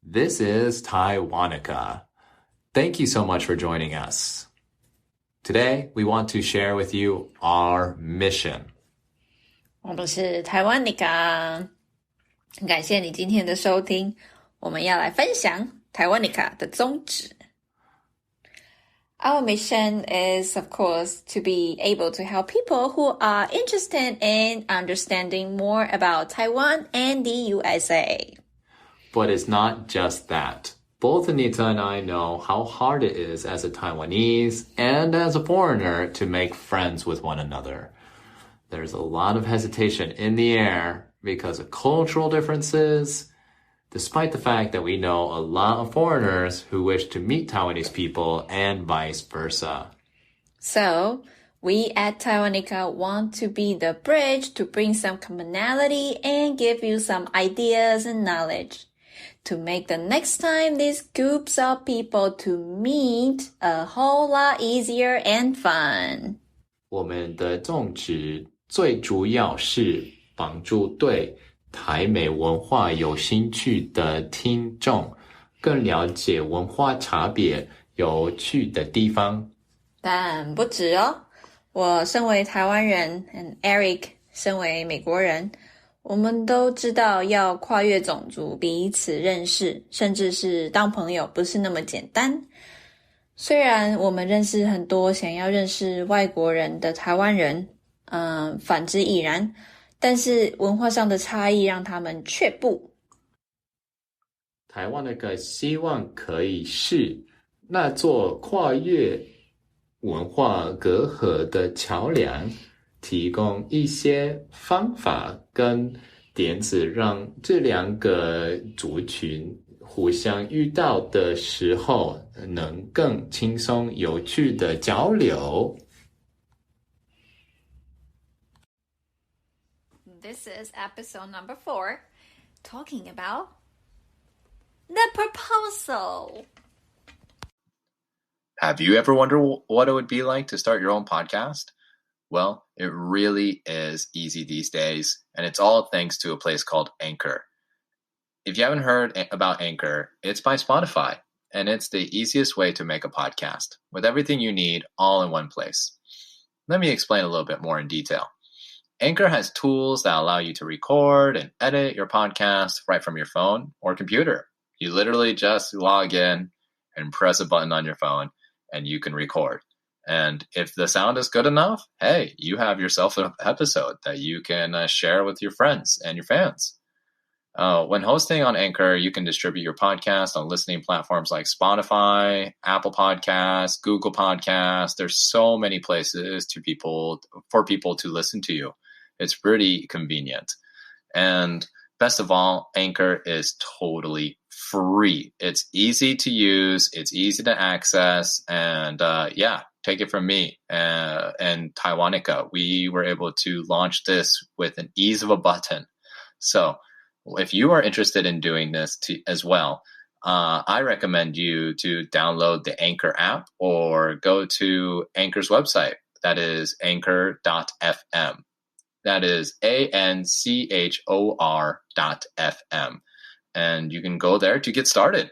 This is Taiwanica. Thank you so much for joining us. Today, we want to share with you our mission. 我们是Taiwanica，很感谢你今天的收听。我们要来分享Taiwanica的宗旨。Our mission is, of course, to be able to help people who are interested in understanding more about Taiwan and the USA. But it's not just that. Both Anita and I know how hard it is as a Taiwanese and as a foreigner to make friends with one another. There's a lot of hesitation in the air because of cultural differences, despite the fact that we know a lot of foreigners who wish to meet Taiwanese people and vice versa. So, we at Taiwanica want to be the bridge to bring some commonality and give you some ideas and knowledge to make the next time these groups of people to meet a whole lot easier and fun. 我们的宗旨最主要是帮助对台美文化有兴趣的听众更了解文化差别有趣的地方。但不止哦，我身为台湾人 and Eric 身为美国人，我们都知道要跨越种族彼此认识，甚至是当朋友不是那么简单。虽然我们认识很多想要认识外国人的台湾人，反之亦然，但是文化上的差异让他们却步。台湾那个希望可以是那座跨越文化隔阂的桥梁，提供一些方法跟点子，让这两个族群互相遇到的时候能更轻松有趣的交流。This is episode number 4, talking about the proposal. Have you ever wondered what it would be like to start your own podcast? Well, it really is easy these days, and it's all thanks to a place called Anchor. If you haven't heard about Anchor, it's by Spotify, and it's the easiest way to make a podcast, with everything you need all in one place. Let me explain a little bit more in detail. Anchor has tools that allow you to record and edit your podcast right from your phone or computer. You literally just log in and press a button on your phone, and you can record. And if the sound is good enough, hey, you have yourself an episode that you can share with your friends and your fans. When hosting on Anchor, you can distribute your podcast on listening platforms like Spotify, Apple Podcasts, Google Podcasts. There's so many places for people to listen to you. It's pretty convenient. And best of all, Anchor is totally free. It's easy to use, it's easy to access, and take it from me and Taiwanica. We were able to launch this with an ease of a button. So if you are interested in doing this as well, I recommend you to download the Anchor app or go to Anchor's website. That is anchor.fm. That is ANCHOR.FM. And you can go there to get started.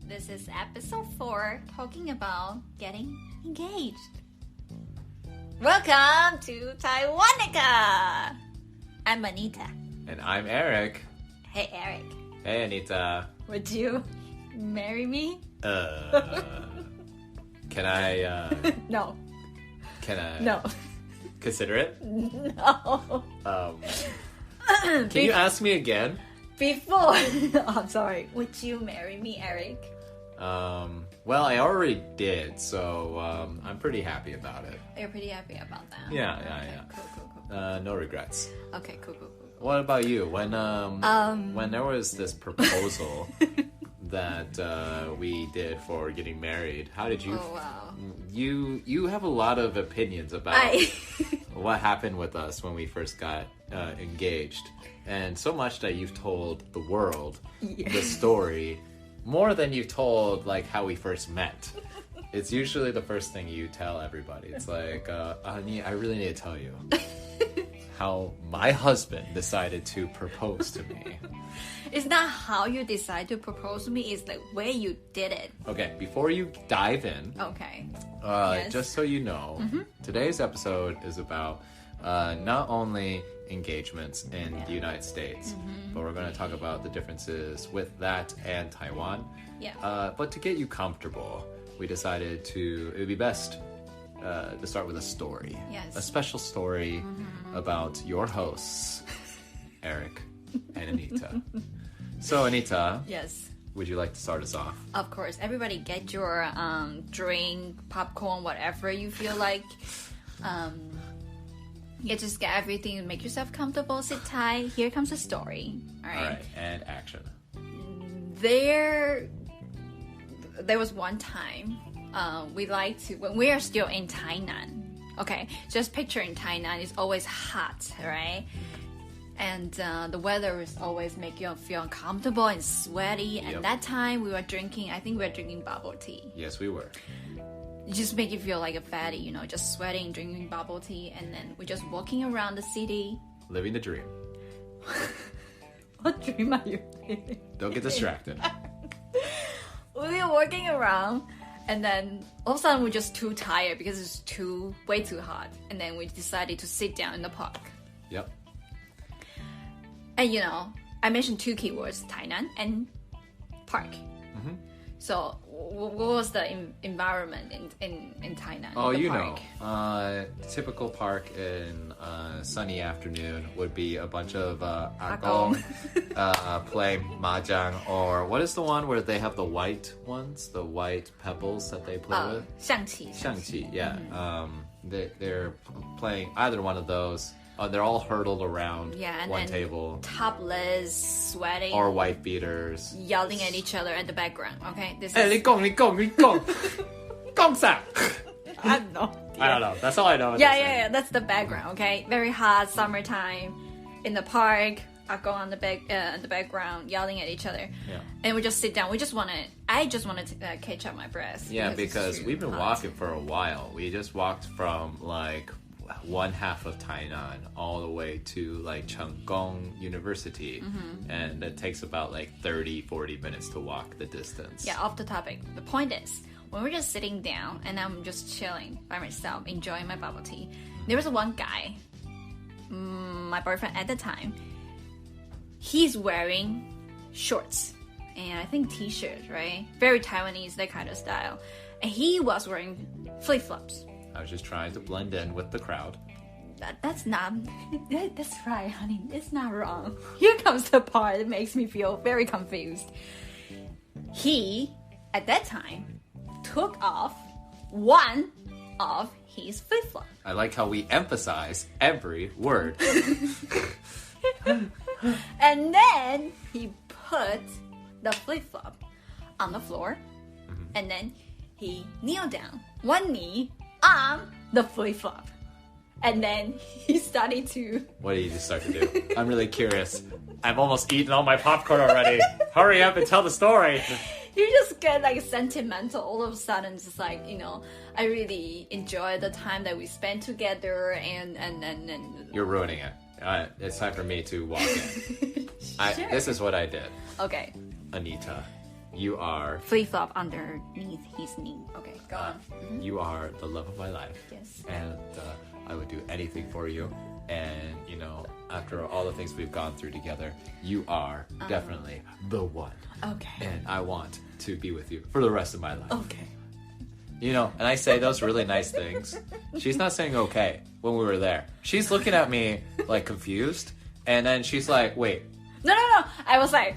This is episode 4, talking about getting engaged. Welcome to Taiwanica! I'm Anita. And I'm Eric. Hey, Eric. Hey, Anita. Would you marry me? Can I, No. Can I No. consider it? No. Can you ask me again? Before. Oh, I'm sorry. Would you marry me, Eric? Well, I already did, so I'm pretty happy about it. You're pretty happy about that? Yeah. Cool. No regrets. Okay, cool. What about you? When there was this proposal that we did for getting married, how did you? Oh wow! You have a lot of opinions about what happened with us when we first got engaged, and so much that you've told the world the story more than you've told like how we first met. It's usually the first thing you tell everybody. It's like, honey, I really need to tell you. how my husband decided to propose to me. It's not how you decide to propose to me, it's the way you did it. Okay, before you dive in, Okay. Yes. just so you know, today's episode is about not only engagements in the United States, but we're going to talk about the differences with that and Taiwan. Yeah. But to get you comfortable, we decided it would be best to start with a story. Yes. A special story about your hosts, Eric and Anita. So, Anita, Yes. would you like to start us off? Of course. Everybody get your drink, popcorn, whatever you feel like. Yeah, just get everything, make yourself comfortable, sit tight. Here comes the story. All right. All right, and action. There was one time we like to, when we are still in Tainan, okay, just picture in Tainan, it's always hot, right? And the weather is always make you feel uncomfortable and sweaty. And that time we were drinking, I think we were drinking bubble tea. Yes, we were. It just make you feel like a fatty, you know, just sweating, drinking bubble tea. And then we're just walking around the city. Living the dream. What dream are you living? Don't get distracted. We were walking around, and then all of a sudden we're just too tired because it's way too hot. And then we decided to sit down in the park. Yep. And you know, I mentioned two keywords, Tainan and park. So what was the environment in Tainan? Oh, the you park? know, typical park in sunny afternoon would be a bunch of agong playing mahjong, or what is the one where they have the white ones, the white pebbles that they play with? 象棋. Xiangqi, yeah. They're playing either one of those. They're all hurdled around And one then table. topless, sweating, Or wife beaters. yelling at each other at the background. Okay, this Hey, is. 你讲，你讲，你讲，讲啥? I don't know. I don't know. That's all I know. Yeah. That's the background. Okay, very hot summertime, in the park. I go on the background, yelling at each other. Yeah. And we just sit down. I just wanted to catch up my breath. Yeah, it's because too we've been hot. walking for a while. We just walked from like one half of Tainan all the way to like Chengkong University, and it takes about like 30-40 minutes to walk the distance. Yeah, off the topic. The point is, when we're just sitting down and I'm just chilling by myself, enjoying my bubble tea, there was one guy, my boyfriend at the time, he's wearing shorts and I think t-shirts, right? Very Taiwanese, that kind of style. And he was wearing flip-flops. I was just trying to blend in with the crowd. That's right, honey. It's not wrong. Here comes the part that makes me feel very confused. He, at that time, took off one of his flip-flops. I like how we emphasize every word. And then he put the flip-flop on the floor. And then he kneeled down, one knee on the flip-flop. And then he started to... What did you just start to do? I'm really curious. I've almost eaten all my popcorn already. Hurry up and tell the story. You just get like sentimental all of a sudden. It's just like, you know, I really enjoy the time that we spent together and You're ruining it. It's time for me to walk in. This is what I did. Okay. Anita, you are... Flip-flop underneath his knee. Okay, go on. You are the love of my life. Yes. And I would do anything for you. And, you know, after all the things we've gone through together, you are definitely the one. Okay. And I want to be with you for the rest of my life. Okay. You know, and I say those really nice things. She's not saying okay when we were there. She's looking at me like confused. And then she's like, wait. No. I was like,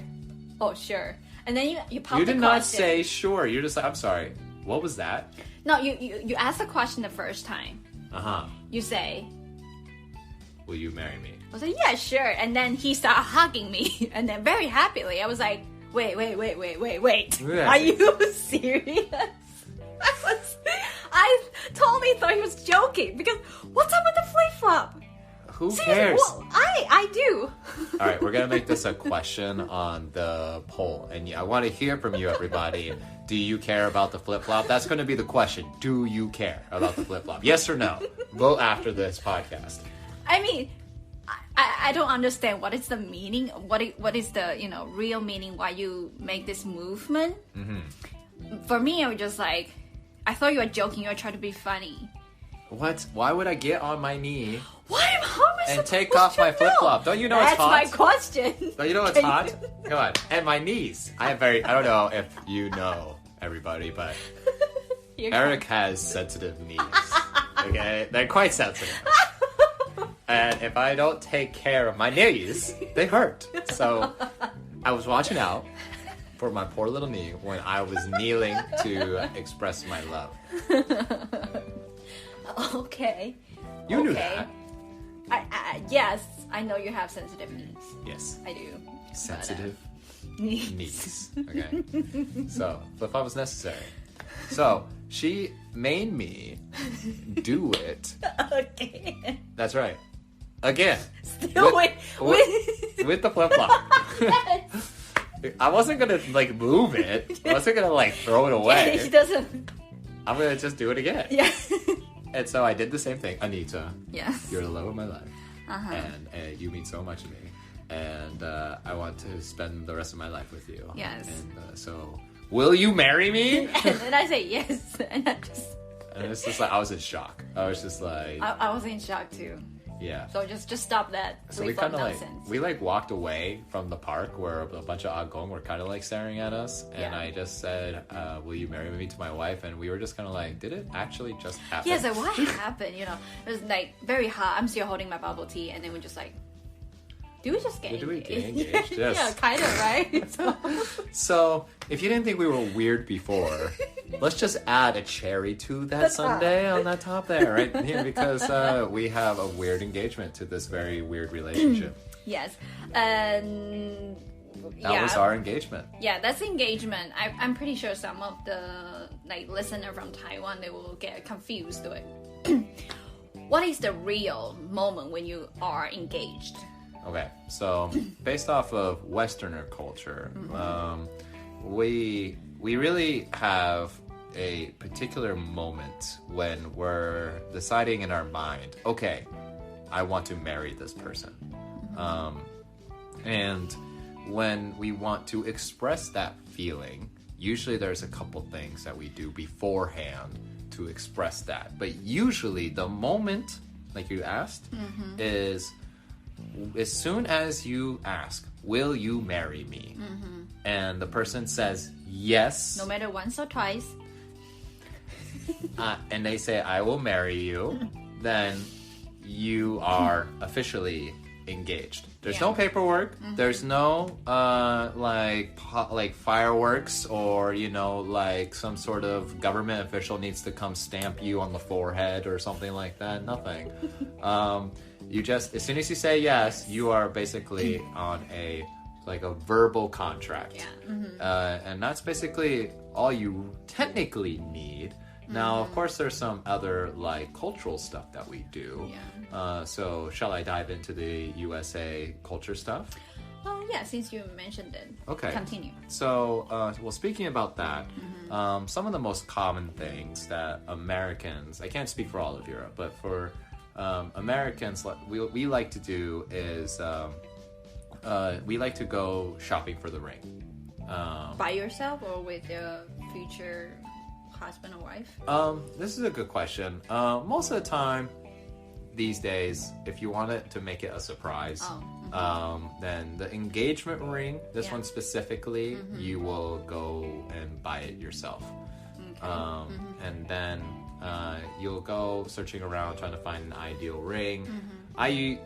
oh, sure. And then you popped You the did question. not say sure. You're just like, I'm sorry. What was that? No, you asked the question the first time. Uh-huh. You say, Will you marry me? I was like, yeah, sure. And then he started hugging me. And then very happily, I was like, wait. Yeah. Are you serious? I totally thought he was joking because what's up with the flip-flop? Who Seriously, cares? well, I do. All right, we're going to make this a question on the poll. And I want to hear from you, everybody. Do you care about the flip-flop? That's going to be the question. Do you care about the flip-flop? Yes or no? Vote after this podcast. I mean, I don't understand what is the meaning. What is the real meaning why you make this movement? For me, I was just like, I thought you were joking. You were trying to be funny. What? Why would I get on my knee? Why am I and take off my flip flop? Don't you know it's hot? That's my question. Don't you know it's hot? Come on. And my knees. I don't know if you know, everybody, but Eric has sensitive knees. Okay? They're quite sensitive. And if I don't take care of my knees, they hurt. So I was watching out for my poor little knee when I was kneeling to express my love. Okay. You knew that. Yes, I know you have sensitive knees. Yes. I do. Sensitive knees. knees. Okay. So, flip-flop was necessary. So, she made me do it. Okay. That's right. Again. Still with the flip-flop. I wasn't gonna move it. I wasn't gonna throw it away. He doesn't. I'm gonna just do it again. Yeah. And so I did the same thing. Anita. Yes. You're the love of my life. And you mean so much to me. And I want to spend the rest of my life with you. Yes. And so, will you marry me? And then I say yes. And it's just I was in shock. I was just like... I was in shock too. Yeah. So just stop that. So we kind of we walked away from the park where a bunch of Agong were kind of staring at us, and I just said, "Will you marry me to my wife?" And we were just kind of did it actually just happen? Yes, what happened? It was very hot. I'm still holding my bubble tea, and then we just do we just get engaged? Yes. Yeah, kind of, right? So, if you didn't think we were weird before, let's just add a cherry to that sundae on that top there, right? Yeah, because we have a weird engagement to this very weird relationship. Yes. That was our engagement. Yeah, that's engagement. I'm pretty sure some of the listener from Taiwan, they will get confused with what is the real moment when you are engaged? Okay, so based off of Westerner culture, we really have a particular moment when we're deciding in our mind, okay, I want to marry this person. And when we want to express that feeling, usually there's a couple things that we do beforehand to express that. But usually the moment, like you asked, is... as soon as you ask, will you marry me? And the person says yes. No matter once or twice. And they say, I will marry you. Then you are officially engaged. There's no paperwork. There's no fireworks or some sort of government official needs to come stamp you on the forehead or something like that. Nothing. You just, as soon as you say yes, you are basically on a verbal contract. Yeah. And that's basically all you technically need. Now, of course, there's some other cultural stuff that we do. Yeah. So shall I dive into the USA culture stuff? Oh, yeah, since you mentioned it. Okay. Continue. So, speaking about that, some of the most common things that Americans, I can't speak for all of Europe, but for Americans, we like to do is we like to go shopping for the ring. By yourself or with your future husband or wife? This is a good question. Most of the time, these days, if you want it to make it a surprise, then the engagement ring, this one specifically, you will go and buy it yourself. Okay. And then you'll go searching around trying to find an ideal ring. I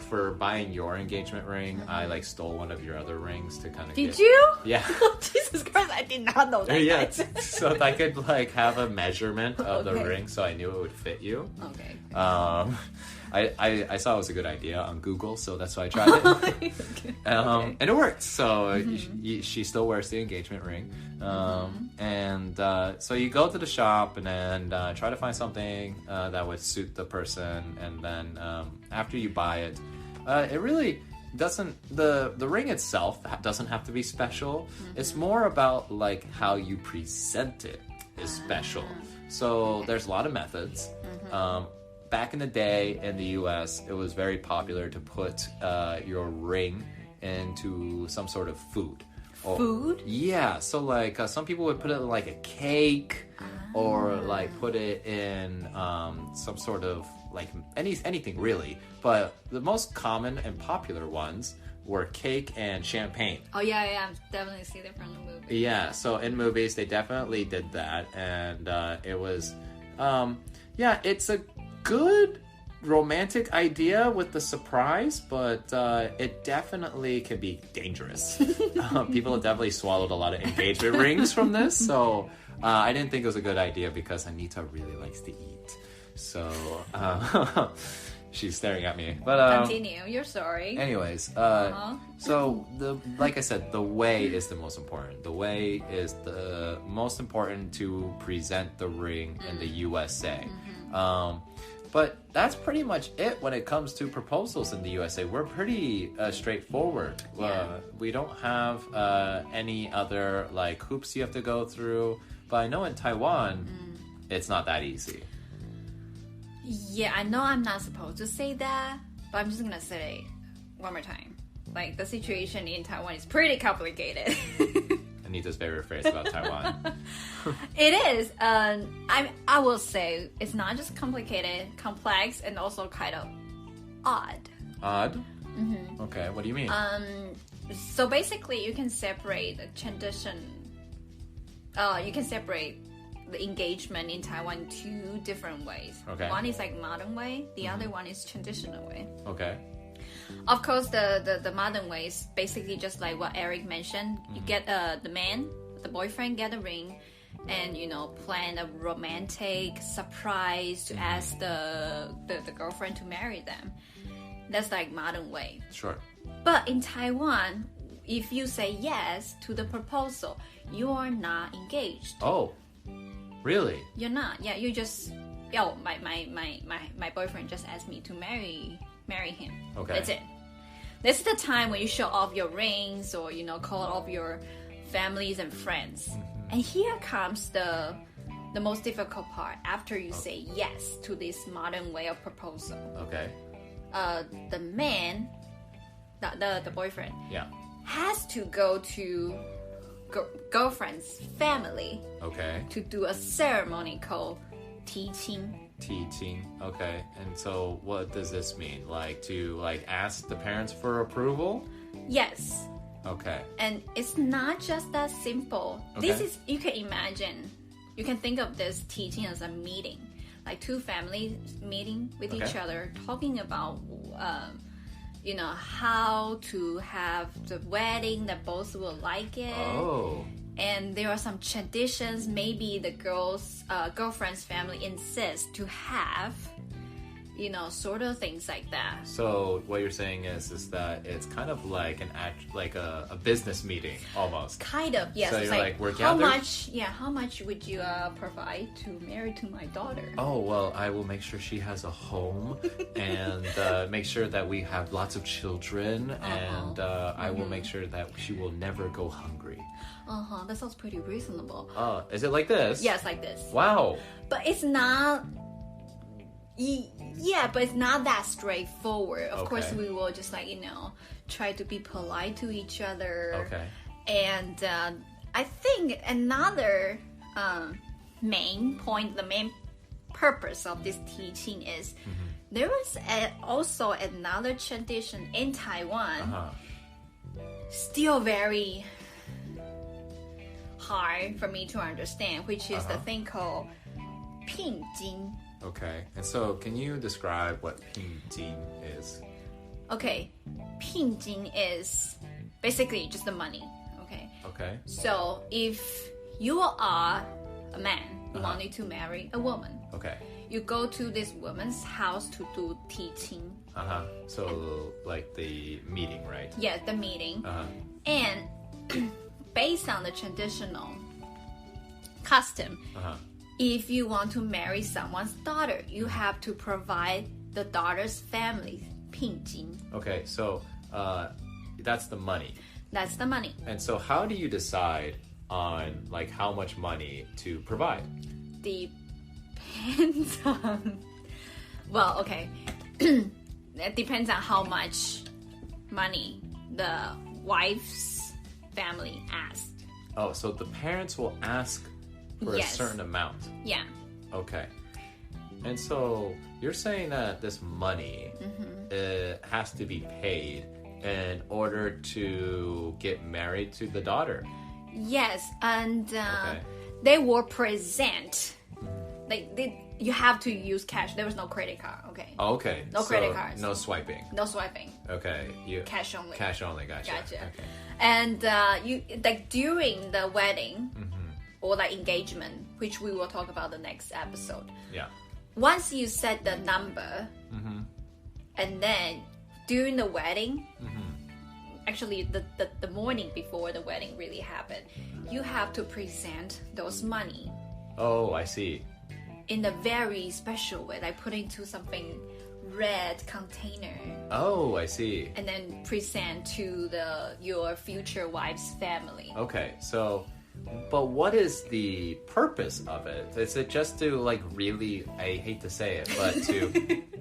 for buying your engagement ring, I stole one of your other rings to kind of Did you? Yeah. Jesus Christ, I did not know that. Yeah, so I could have a measurement of the ring so I knew it would fit you. Okay. I saw it was a good idea on Google, so that's why I tried it. And it worked. So she still wears the engagement ring. And so you go to the shop and then try to find something that would suit the person. And then after you buy it, it really doesn't, the ring itself doesn't have to be special. It's more about how you present it is special. So there's a lot of methods. back in the day in the US, it was very popular to put your ring into some sort of food. Food? Yeah, so like some people would put it in like a cake or like put it in some sort of like anything really. But the most common and popular ones were cake and champagne. Oh yeah, I've definitely seen it from the movie. Yeah, so in movies they definitely did that, and it was, it's a good romantic idea with the surprise, but it definitely can be dangerous. People have definitely swallowed a lot of engagement rings from this, so I didn't think it was a good idea because Anita really likes to eat. So she's staring at me. But continue. You're sorry. Anyways, so like I said, the way is the most important. The way is the most important to present the ring in the USA. But that's pretty much it when it comes to proposals in the USA. We're pretty straightforward. We don't have any other like hoops you have to go through. But I know in Taiwan, it's not that easy. Yeah, I know I'm not supposed to say that, but I'm just gonna say it one more time. Like, the situation in Taiwan is pretty complicated. Anita's favorite phrase about Taiwan. It is. I will say it's not just complicated, complex, and also kind of odd. Odd? Okay, what do you mean? So basically, you can separate the tradition. You can separate the engagement in Taiwan two different ways. Okay. One is like modern way. The other one is traditional way. Okay. Of course, the modern way is basically just like what Eric mentioned. You get the boyfriend get a ring, and plan a romantic surprise to ask the girlfriend to marry them. That's like modern way. Sure. But in Taiwan, if you say yes to the proposal, you are not engaged. Oh, really? You're not. Yeah, you just my boyfriend just asked me to marry him. Okay. That's it. This is the time when you show off your rings or call off your families and friends. And here comes the most difficult part after you say yes to this modern way of proposal. Okay. The man, the boyfriend, Yeah. has to go to girlfriend's family. Okay. To do a ceremony called 提亲. Teaching. Okay. And so what does this mean? Like to ask the parents for approval? Yes. Okay. And it's not just that simple. Okay. This is, you can imagine, you can think of this teaching as a meeting. Like two families meeting with each other, talking about, how to have the wedding that both will like it. Oh. And there are some traditions. Maybe the girlfriend's family insists to have, sort of things like that. So what you're saying is that it's kind of like a business meeting almost. Kind of, yes. So it's you're like we're how gathered. how much would you provide to marry to my daughter? Oh, well, I will make sure she has a home and make sure that we have lots of children and I will make sure that she will never go hungry. That sounds pretty reasonable. Is it like this? Yes, like this. Wow. But it's not. Yeah, but it's not that straightforward. Of course, we will just try to be polite to each other. Okay. And I think another main point, the main purpose of this teaching is there is also another tradition in Taiwan, still very hard for me to understand, which is the thing called 聘金. Okay. And so can you describe what 聘金 is? Okay. 聘金 is basically just the money. Okay. Okay. So if you are a man who wanted to marry a woman, Okay. you go to this woman's house to do 提亲. So like the meeting, right? Yeah, the meeting. And based on the traditional custom, if you want to marry someone's daughter, you have to provide the daughter's family 聘金. Okay, so that's the money. That's the money. And so how do you decide on how much money to provide? Depends on Well, okay. It depends on how much money the wife's family asked. Oh, so the parents will ask for a certain amount. Yeah. Okay. And so you're saying that this money has to be paid in order to get married to the daughter. Yes, and they will present. You have to use cash. There was no credit card. Okay. Okay. No credit cards. No swiping. No swiping. Okay. Cash only. Cash only. Gotcha. Okay. And you during the wedding or engagement, which we will talk about the next episode. Yeah. Once you set the number, and then during the wedding, actually the morning before the wedding really happened, you have to present those money. Oh, I see. In a very special way, like put into something red container. Oh, I see. And then present to your future wife's family. Okay, so, but what is the purpose of it? Is it just to really, I hate to say it, but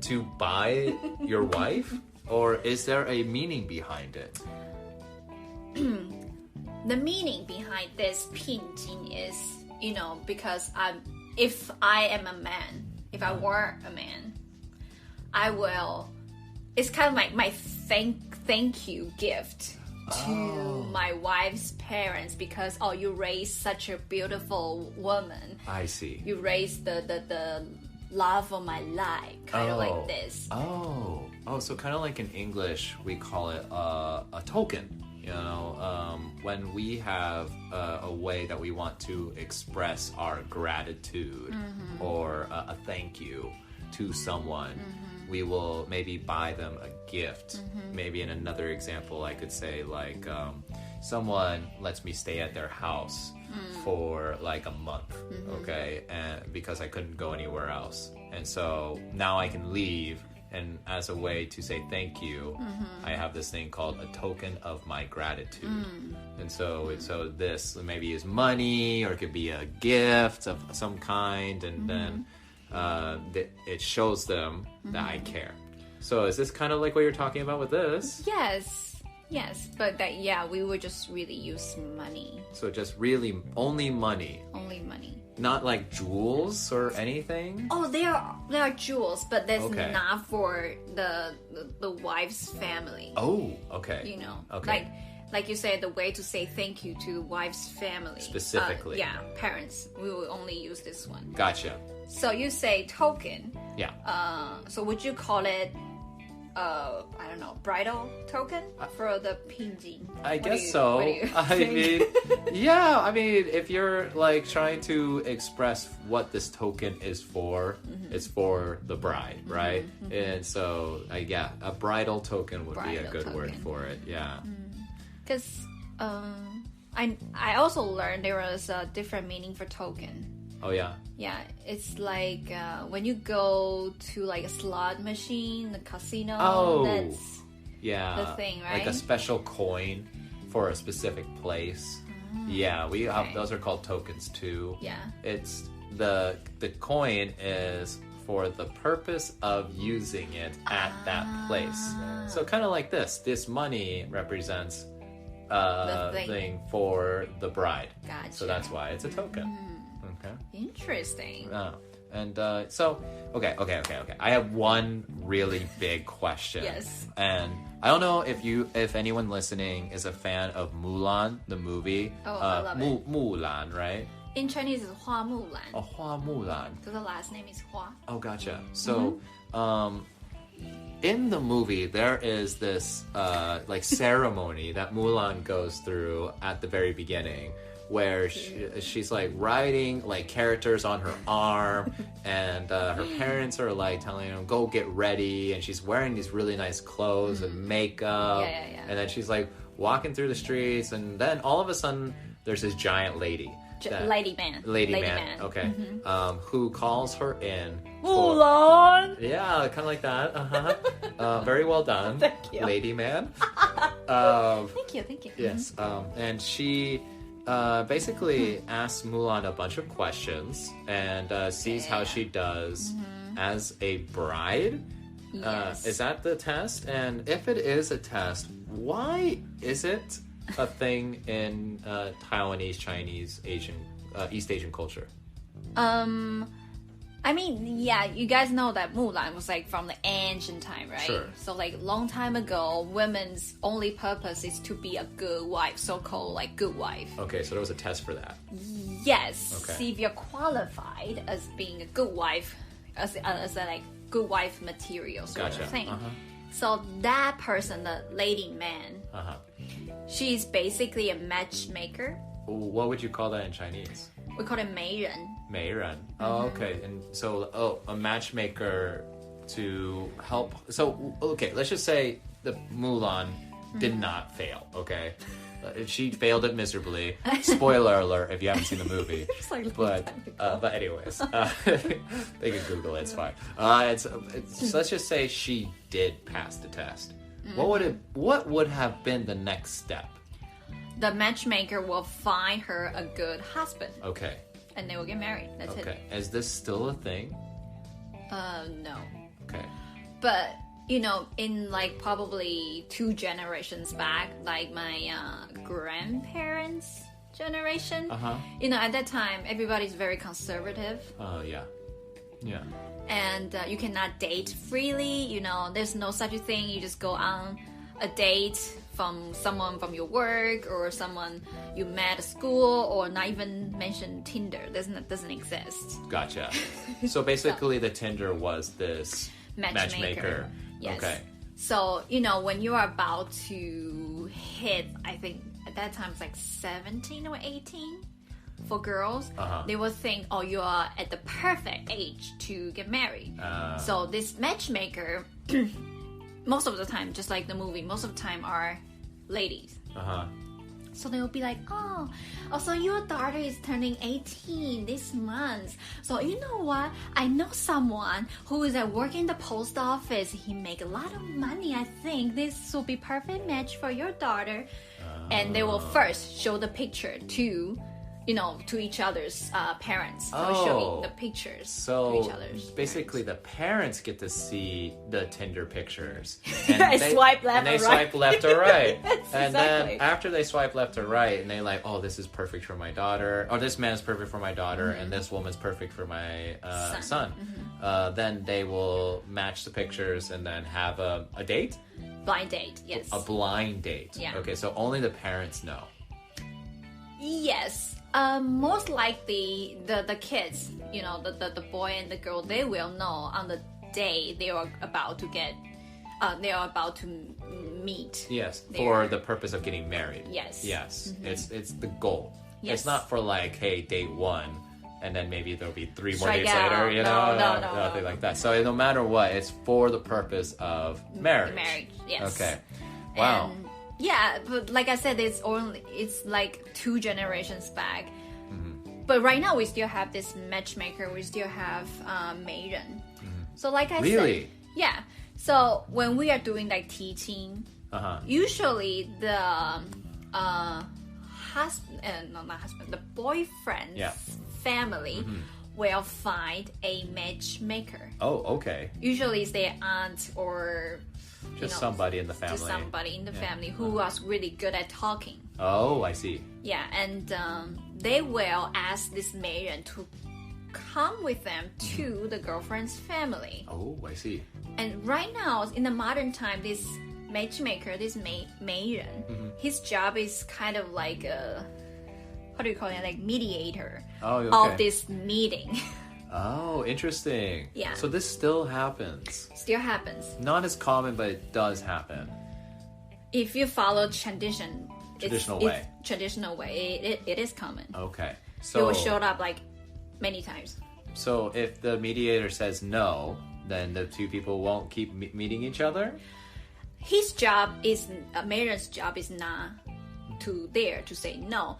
to buy your wife? Or is there a meaning behind it? The meaning behind this 聘金 is, because if I am a man, if I were a man, I will. It's kind of like my thank you gift to my wife's parents because you raised such a beautiful woman. I see. You raised the love of my life, kind of like this. Oh, so kind of like in English, we call it a token. When we have a way that we want to express our gratitude or a thank you to someone, we will maybe buy them a gift. Maybe in another example, I could say someone lets me stay at their house for a month, okay, and because I couldn't go anywhere else, and so now I can leave. And as a way to say thank you, I have this thing called a token of my gratitude. And so this maybe is money, or it could be a gift of some kind, and then it shows them that I care. So is this kind of like what you're talking about with this? Yes, but we would just really use money. So just really only money. Only money. Not like jewels or anything? Oh, there are jewels, but that's not for the wife's family. Oh, okay. Okay. Like you said, the way to say thank you to the wife's family. Specifically. Parents. We will only use this one. Gotcha. So you say token. Yeah. So would you call it I don't know, bridal token for the 聘金? I guess so. I mean, if you're trying to express what this token is for, it's for the bride, right? And so, a bridal token would be a good word for it. Yeah. Because I also learned there was a different meaning for token. Oh, yeah? Yeah, it's like when you go to a slot machine, the casino, that's the thing, right? Like a special coin for a specific place. Yeah, we have, those are called tokens too. Yeah. It's the coin is for the purpose of using it at that place. So kind of like this money represents the thing for the bride. Gotcha. So that's why it's a token. Okay. Interesting. And so, okay. I have one really big question. Yes. And I don't know if anyone listening is a fan of Mulan, the movie. Oh, I love it. Mulan, right? In Chinese, it's 花木兰. Oh, 花木兰. So the last name is Hua. Oh, gotcha. So, in the movie, there is this ceremony that Mulan goes through at the very beginning, where she's riding characters on her arm, and her parents are telling her, go get ready, and she's wearing these really nice clothes and makeup. Yeah. And then she's walking through the streets, and then all of a sudden there's this giant lady. Lady man. Okay. Who calls her in. Mulan! Yeah, kind of like that. Very well done. Thank you. Lady man. Thank you. Yes. And she basically asks Mulan a bunch of questions and sees how she does. as a bride. Yes. Is that the test? And if it is a test, why is it a thing in Taiwanese, Chinese, Asian, East Asian culture? I mean, yeah, you guys know that Mulan was like from the ancient time, right? Sure. So like long time ago, women's only purpose is to be a good wife, so-called like good wife. Okay, so there was a test for that. Yes. Okay. See if you're qualified as being a good wife, as a like good wife material sort Gotcha. of thing. Uh-huh. So that person, the lady man, Uh-huh. she's basically a matchmaker. What would you call that in Chinese? We call it 媒人. 媒人. Oh, okay. And so, a matchmaker to help. So, okay, let's just say the Mulan did not fail, okay? She failed it miserably. Spoiler alert if you haven't seen the movie. But anyways, they can Google it. It's fine. So let's just say she did pass the test. What would have been the next step? The matchmaker will find her a good husband. Okay. And they will get married. That's it. Okay. Is this still a thing? No. Okay. But, you know, in like probably 2 generations back, like my grandparents' generation, you know, at that time, everybody's very conservative. Oh, yeah. Yeah. And you cannot date freely. You know, there's no such a thing. You just go on a date from someone from your work or someone you met at school, or not even mention Tinder. Doesn't exist. Gotcha. So basically, the Tinder was this matchmaker. Yes. Okay. So, you know, when you are about to hit, I think at that time it's like 17 or 18 for girls, they will think, oh, you are at the perfect age to get married. So this matchmaker, most of the time, just like the movie, most of the time are ladies. So they will be like, oh, so your daughter is turning 18 this month. So you know what? I know someone who is at work in the post office. He make a lot of money. I think this will be perfect match for your daughter. And they will first show the picture to, you know, to each other's parents. Showing the pictures to each other's basically parents. the parents get to see the Tinder pictures. And they swipe left or right. Swipe left or right. And exactly. then after they swipe left or right, and they like, oh, this is perfect for my daughter, or this man is perfect for my daughter, and this woman's perfect for my son. Then they will match the pictures and then have a date? Blind date, yes. A blind date. Yeah. Okay, so only the parents know. Yes. Most likely the kids, you know, the boy and the girl, they will know on the day they are about to meet. Yes, for the purpose of getting married. Yes. Yes, it's the goal. Yes. It's not for like, hey, date 1, and then maybe there'll be 3 more Strike dates out. later, you know? No. Nothing like that. So no matter what, it's for the purpose of marriage. Marriage, yes. Okay. Wow. And, yeah, but like I said, it's like 2 generations back. But right now we still have this matchmaker. We still have 媒人. So like I Really? said, yeah. So when we are doing like teaching, usually the the boyfriend's family will find a matchmaker. Oh, okay. Usually it's their aunt or Just somebody in the family. Just somebody in the family who was really good at talking. Oh, I see. Yeah, and they will ask this 媒人 to come with them to the girlfriend's family. Oh, I see. And right now, in the modern time, this matchmaker, this 媒人, his job is kind of like a, what do you call it, like mediator of this meeting. Oh, interesting. Yeah. So this still happens. Still happens. Not as common, but it does happen. If you follow traditional way, it is common. Okay. It So will show up like many times. So if the mediator says no, then the 2 people won't keep meeting each other? His job is, 媒人's job is not to say no.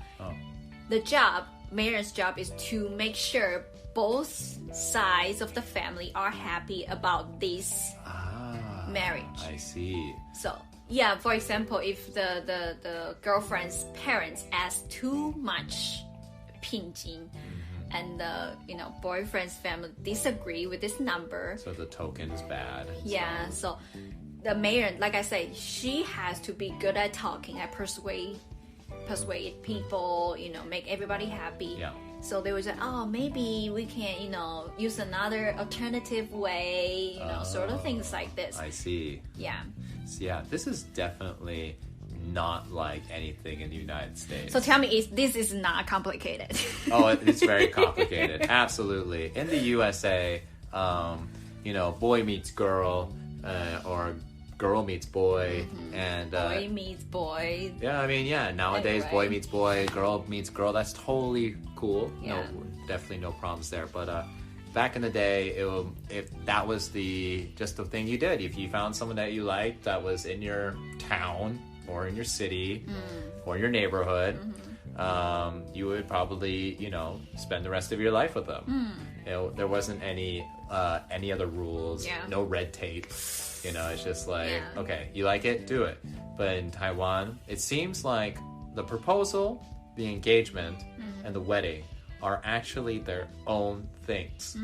The job, 媒人's job is to make sure both sides of the family are happy about this marriage. I see. So, yeah, for example, if the girlfriend's parents ask too much 聘金, and the boyfriend's family disagree with this number. So the token is bad. Yeah, so the maiden, like I say, she has to be good at talking, at persuade people, make everybody happy. Yeah. So they would say, oh, maybe we can, use another alternative way, sort of things like this. I see. Yeah. So, yeah, this is definitely not like anything in the United States. So tell me, this is not complicated? Oh, it's very complicated. Absolutely. In the USA, boy meets girl, or girl meets boy, and boy meets boy. Yeah, I mean, nowadays Anyway. boy meets boy, girl meets girl. That's totally cool. Yeah. No, definitely no problems there. But back in the day, if that was just the thing you did, if you found someone that you liked that was in your town or in your city or your neighborhood, you would probably spend the rest of your life with them. There wasn't any other rules, no red tape. It's just like, okay, you like it, do it. But in Taiwan, it seems like the proposal, the engagement, and the wedding are actually their own things.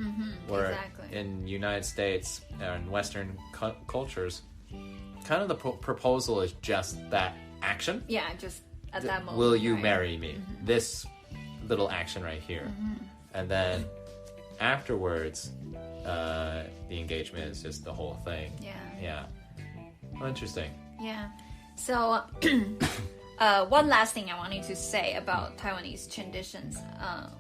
Where exactly. in United States and Western cultures, kind of the proposal is just that action. Yeah, just at that moment. Will you marry me? This little action right here. And then afterwards, the engagement is just the whole thing. Yeah. Oh, interesting. Yeah. So, one last thing I wanted to say about Taiwanese traditions.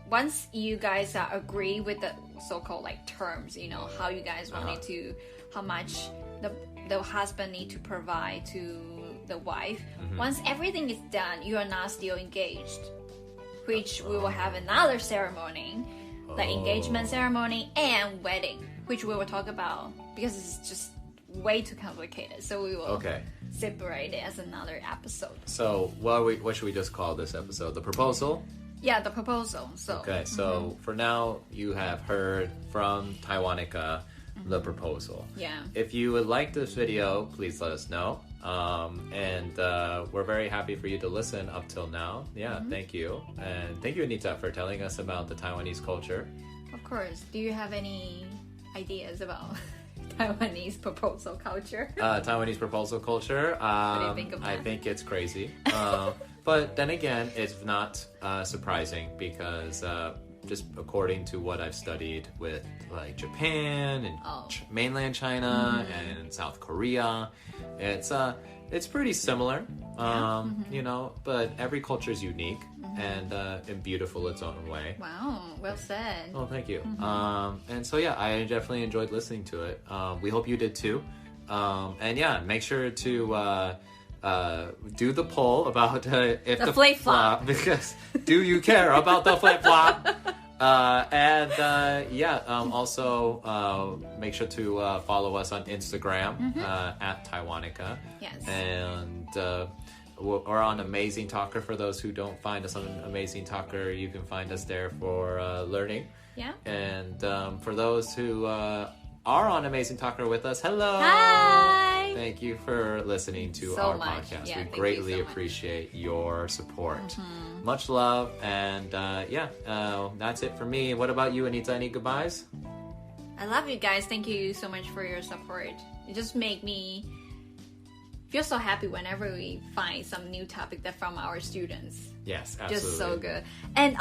Once you guys agree with the so-called terms, how you guys wanted to, how much the husband need to provide to the wife. Once everything is done, you are not still engaged, which we will have another ceremony, the engagement ceremony and wedding, which we will talk about because it's just way too complicated. So we will separate it as another episode. So what should we just call this episode? The proposal? Yeah, the proposal. So so for now, you have heard from Taiwanica the proposal. Yeah. If you would like this video, please let us know. And we're very happy for you to listen up till now. Yeah, thank you. And thank you, Anita, for telling us about the Taiwanese culture. Of course. Do you have any ideas about Taiwanese proposal culture? Taiwanese proposal culture. What do you think of that? I think it's crazy. But then again, it's not surprising because just according to what I've studied with Japan and mainland China and South Korea, it's pretty similar. But every culture is unique and beautiful its own way. Wow, well said. Oh, thank you. And so I definitely enjoyed listening to it. We hope you did too. And make sure to do the poll about if the flip-flop. Because do you care about the flip-flop? Also make sure to follow us on Instagram at Taiwanica. Yes. And we're on Amazing Talker. For those who don't find us on Amazing Talker, you can find us there for learning. Yeah. And for those who are on Amazing Talker with us, hello. Hi. Thank you for listening to So our much. podcast. Yeah, We thank greatly you so much. appreciate your support. Much love. And that's it for me. What about you, Anita? Any goodbyes? I love you guys. Thank you so much for your support. It just make me feel so happy whenever we find some new topic that from our students. Yes, absolutely. Just so good. And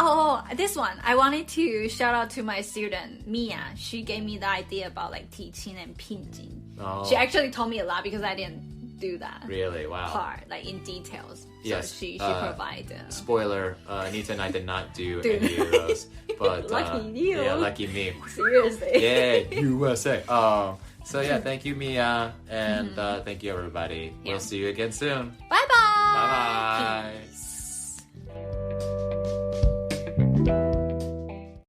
this one, I wanted to shout out to my student, Mia. She gave me the idea about teaching and pinjing. Oh. She actually told me a lot because I didn't do that. Really? Wow. Part, in details. So Yes, she provided. Spoiler, Anita and I did not do any of those. But Lucky you. Yeah, lucky me. Seriously. Yeah, USA. Thank you, Mia, and thank you, everybody. Yeah. We'll see you again soon. Bye-bye. Bye-bye. Peace.